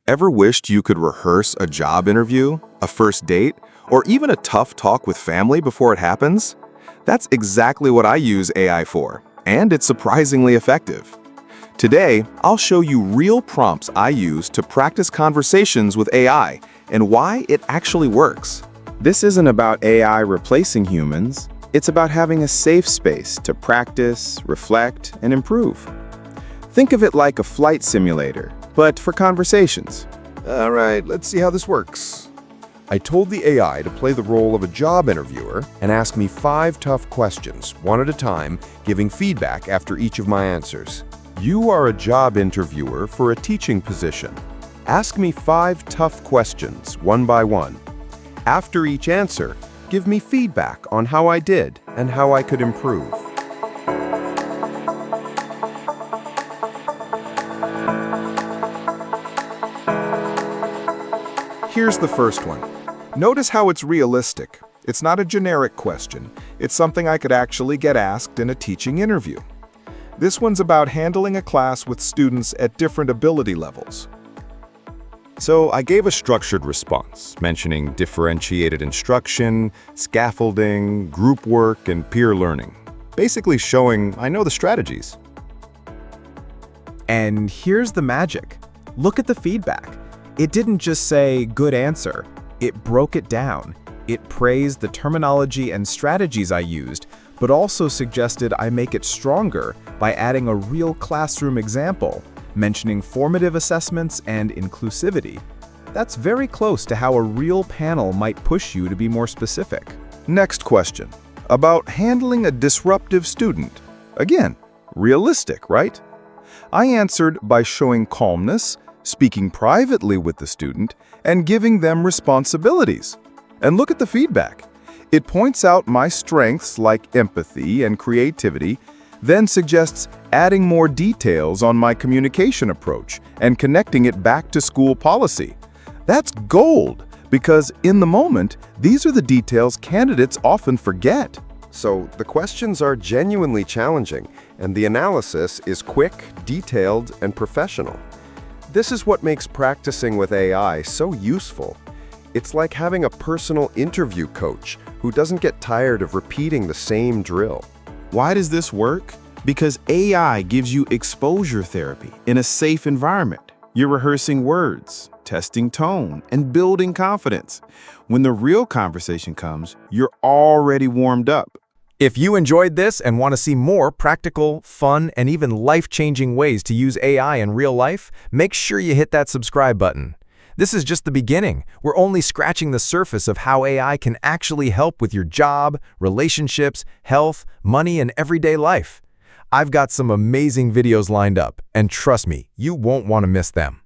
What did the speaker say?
Ever wished you could rehearse a job interview, a first date, or even a tough talk with family before it happens? That's exactly what I use AI for, and it's surprisingly effective. Today, I'll show you real prompts I use to practice conversations with AI and why it actually works. This isn't about AI replacing humans. It's about having a safe space to practice, reflect, and improve. Think of it like a flight simulator, but for conversations. All right, let's see how this works. I told the AI to play the role of a job interviewer and ask me 5 tough questions, one at a time, giving feedback after each of my answers. You are a job interviewer for a teaching position. Ask me 5 tough questions, one by one. After each answer, give me feedback on how I did and how I could improve. Here's the first one. Notice how it's realistic. It's not a generic question. It's something I could actually get asked in a teaching interview. This one's about handling a class with students at different ability levels. So I gave a structured response, mentioning differentiated instruction, scaffolding, group work, and peer learning. Basically showing I know the strategies. And here's the magic. Look at the feedback. It didn't just say, "good answer." It broke it down. It praised the terminology and strategies I used, but also suggested I make it stronger by adding a real classroom example, mentioning formative assessments and inclusivity. That's very close to how a real panel might push you to be more specific. Next question. About handling a disruptive student. Again, realistic, right? I answered by showing calmness, speaking privately with the student, and giving them responsibilities. And look at the feedback. It points out my strengths like empathy and creativity, then suggests adding more details on my communication approach and connecting it back to school policy. That's gold, because in the moment, these are the details candidates often forget. So the questions are genuinely challenging, and the analysis is quick, detailed, and professional. This is what makes practicing with AI so useful. It's like having a personal interview coach who doesn't get tired of repeating the same drill. Why does this work? Because AI gives you exposure therapy in a safe environment. You're rehearsing words, testing tone, and building confidence. When the real conversation comes, you're already warmed up. If you enjoyed this and want to see more practical, fun, and even life-changing ways to use AI in real life, make sure you hit that subscribe button. This is just the beginning. We're only scratching the surface of how AI can actually help with your job, relationships, health, money, and everyday life. I've got some amazing videos lined up, and trust me, you won't want to miss them.